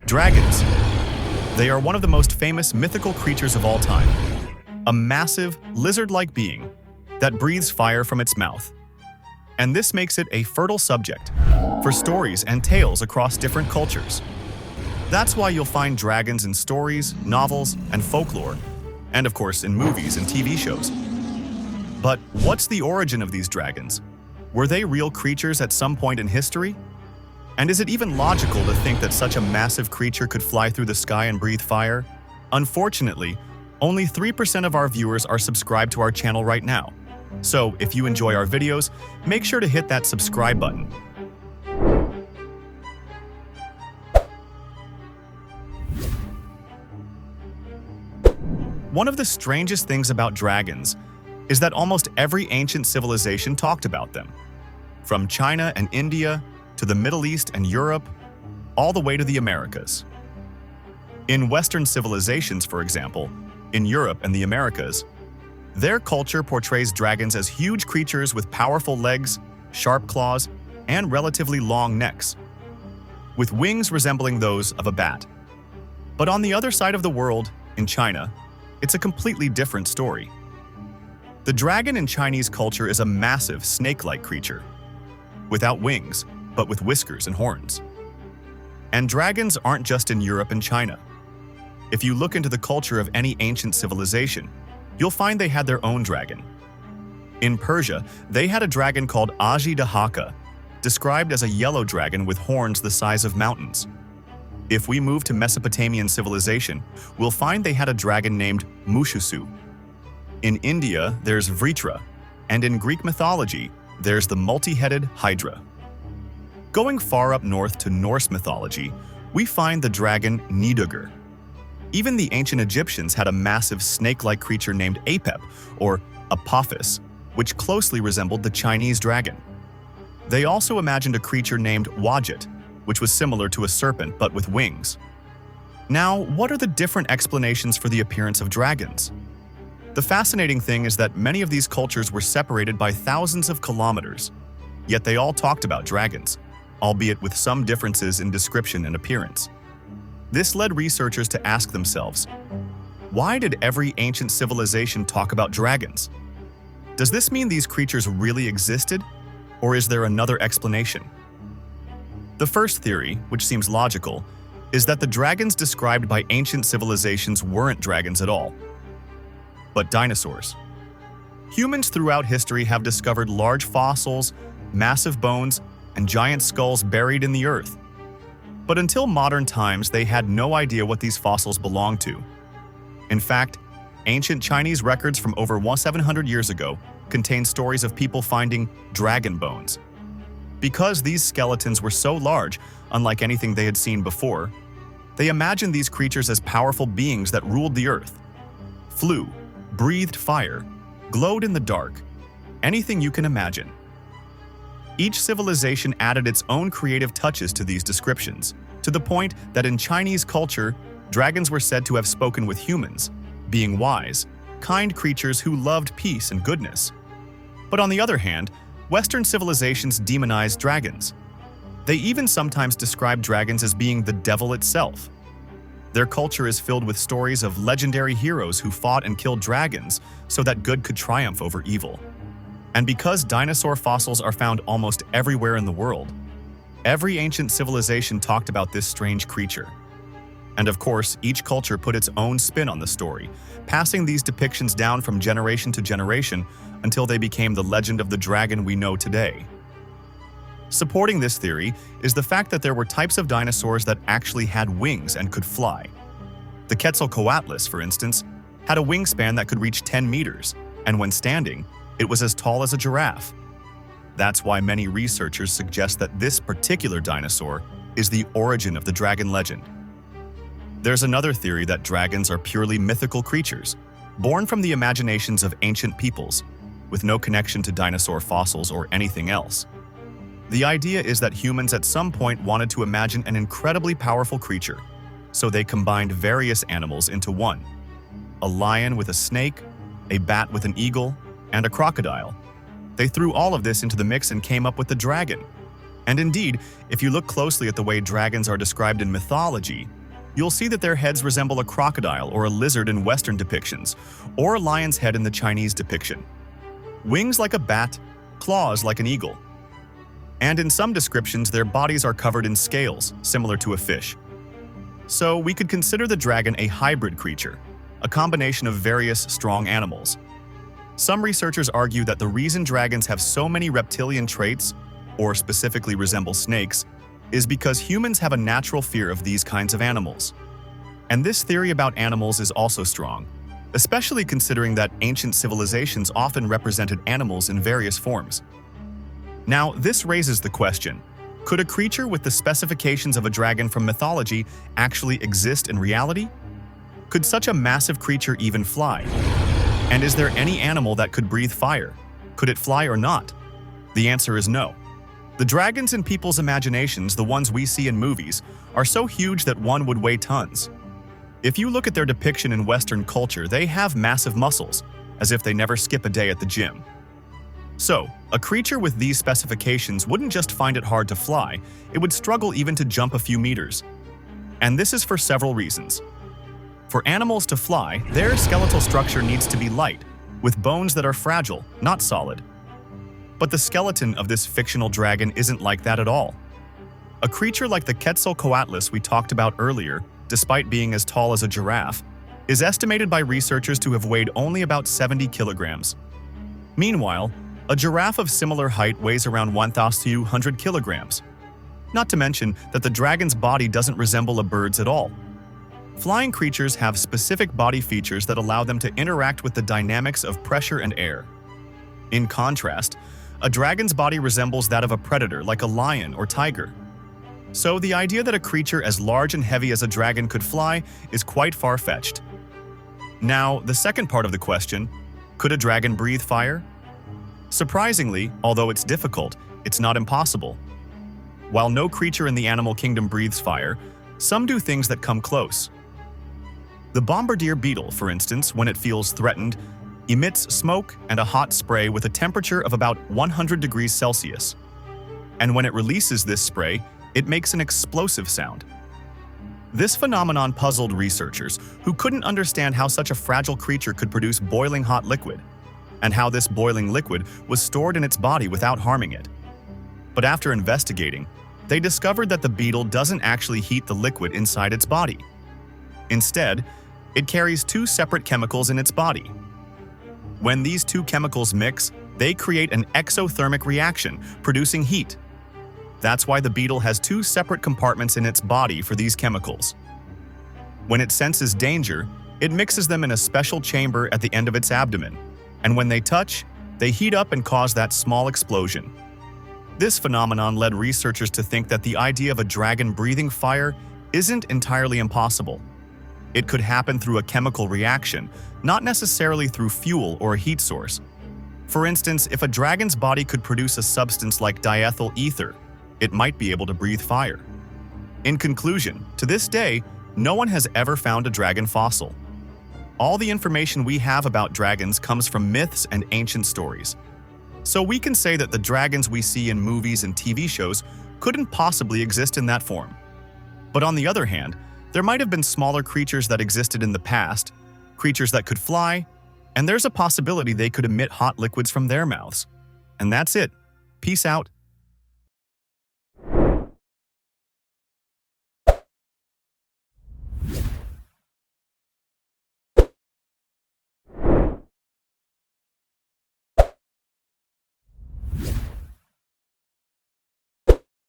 Dragons. They are one of the most famous mythical creatures of all time. A massive, lizard-like being that breathes fire from its mouth. And this makes it a fertile subject for stories and tales across different cultures. That's why you'll find dragons in stories, novels, and folklore, and of course in movies and TV shows. But what's the origin of these dragons? Were they real creatures at some point in history? And is it even logical to think that such a massive creature could fly through the sky and breathe fire? Unfortunately, only 3% of our viewers are subscribed to our channel right now. So if you enjoy our videos, make sure to hit that subscribe button. One of the strangest things about dragons is that almost every ancient civilization talked about them. From China and India to the Middle East and Europe, all the way to the Americas. In Western civilizations, for example, in Europe and the Americas, their culture portrays dragons as huge creatures with powerful legs, sharp claws, and relatively long necks, with wings resembling those of a bat. But on the other side of the world, in China, it's a completely different story. The dragon in Chinese culture is a massive snake-like creature, without wings, but with whiskers and horns. And dragons aren't just in Europe and China. If you look into the culture of any ancient civilization, you'll find they had their own dragon. In Persia, they had a dragon called Ajidahaka, described as a yellow dragon with horns the size of mountains. If we move to Mesopotamian civilization, we'll find they had a dragon named Mushusu. In India, there's Vritra, and in Greek mythology, there's the multi-headed Hydra. Going far up north to Norse mythology, we find the dragon Nidugr. Even the ancient Egyptians had a massive snake-like creature named Apep, or Apophis, which closely resembled the Chinese dragon. They also imagined a creature named Wadjet, which was similar to a serpent but with wings. Now, what are the different explanations for the appearance of dragons? The fascinating thing is that many of these cultures were separated by thousands of kilometers, yet they all talked about dragons, albeit with some differences in description and appearance. This led researchers to ask themselves, why did every ancient civilization talk about dragons? Does this mean these creatures really existed, or is there another explanation? The first theory, which seems logical, is that the dragons described by ancient civilizations weren't dragons at all, but dinosaurs. Humans throughout history have discovered large fossils, massive bones, and giant skulls buried in the earth. But until modern times, they had no idea what these fossils belonged to. In fact, ancient Chinese records from over 700 years ago contain stories of people finding dragon bones. Because these skeletons were so large, unlike anything they had seen before, they imagined these creatures as powerful beings that ruled the earth, flew, breathed fire, glowed in the dark, anything you can imagine. Each civilization added its own creative touches to these descriptions, to the point that in Chinese culture, dragons were said to have spoken with humans, being wise, kind creatures who loved peace and goodness. But on the other hand, Western civilizations demonized dragons. They even sometimes describe dragons as being the devil itself. Their culture is filled with stories of legendary heroes who fought and killed dragons so that good could triumph over evil. And because dinosaur fossils are found almost everywhere in the world, every ancient civilization talked about this strange creature. And of course, each culture put its own spin on the story, passing these depictions down from generation to generation until they became the legend of the dragon we know today. Supporting this theory is the fact that there were types of dinosaurs that actually had wings and could fly. The Quetzalcoatlus, for instance, had a wingspan that could reach 10 meters, and when standing, it was as tall as a giraffe. That's why many researchers suggest that this particular dinosaur is the origin of the dragon legend. There's another theory that dragons are purely mythical creatures, born from the imaginations of ancient peoples, with no connection to dinosaur fossils or anything else. The idea is that humans at some point wanted to imagine an incredibly powerful creature, so they combined various animals into one: a lion with a snake, a bat with an eagle, and a crocodile. They threw all of this into the mix and came up with the dragon. And indeed, if you look closely at the way dragons are described in mythology, you'll see that their heads resemble a crocodile or a lizard in Western depictions, or a lion's head in the Chinese depiction. Wings like a bat, claws like an eagle. And in some descriptions, their bodies are covered in scales, similar to a fish. So we could consider the dragon a hybrid creature, a combination of various strong animals. Some researchers argue that the reason dragons have so many reptilian traits, or specifically resemble snakes, is because humans have a natural fear of these kinds of animals. And this theory about animals is also strong, especially considering that ancient civilizations often represented animals in various forms. Now, this raises the question, could a creature with the specifications of a dragon from mythology actually exist in reality? Could such a massive creature even fly? And is there any animal that could breathe fire? Could it fly or not? The answer is no. The dragons in people's imaginations, the ones we see in movies, are so huge that one would weigh tons. If you look at their depiction in Western culture, they have massive muscles, as if they never skip a day at the gym. So, a creature with these specifications wouldn't just find it hard to fly, it would struggle even to jump a few meters. And this is for several reasons. For animals to fly, their skeletal structure needs to be light, with bones that are fragile, not solid. But the skeleton of this fictional dragon isn't like that at all. A creature like the Quetzalcoatlus we talked about earlier, despite being as tall as a giraffe, is estimated by researchers to have weighed only about 70 kilograms. Meanwhile, a giraffe of similar height weighs around 1,200 kilograms. Not to mention that the dragon's body doesn't resemble a bird's at all. Flying creatures have specific body features that allow them to interact with the dynamics of pressure and air. In contrast, a dragon's body resembles that of a predator like a lion or tiger. So the idea that a creature as large and heavy as a dragon could fly is quite far-fetched. Now, the second part of the question, could a dragon breathe fire? Surprisingly, although it's difficult, it's not impossible. While no creature in the animal kingdom breathes fire, some do things that come close. The bombardier beetle, for instance, when it feels threatened, emits smoke and a hot spray with a temperature of about 100 degrees Celsius. And when it releases this spray, it makes an explosive sound. This phenomenon puzzled researchers who couldn't understand how such a fragile creature could produce boiling hot liquid, and how this boiling liquid was stored in its body without harming it. But after investigating, they discovered that the beetle doesn't actually heat the liquid inside its body. Instead, it carries two separate chemicals in its body. When these two chemicals mix, they create an exothermic reaction, producing heat. That's why the beetle has two separate compartments in its body for these chemicals. When it senses danger, it mixes them in a special chamber at the end of its abdomen, and when they touch, they heat up and cause that small explosion. This phenomenon led researchers to think that the idea of a dragon breathing fire isn't entirely impossible. It could happen through a chemical reaction, not necessarily through fuel or a heat source. For instance, if a dragon's body could produce a substance like diethyl ether, it might be able to breathe fire. In conclusion, to this day, no one has ever found a dragon fossil. All the information we have about dragons comes from myths and ancient stories. So we can say that the dragons we see in movies and TV shows couldn't possibly exist in that form. But on the other hand, there might have been smaller creatures that existed in the past, creatures that could fly, and there's a possibility they could emit hot liquids from their mouths. And that's it. Peace out.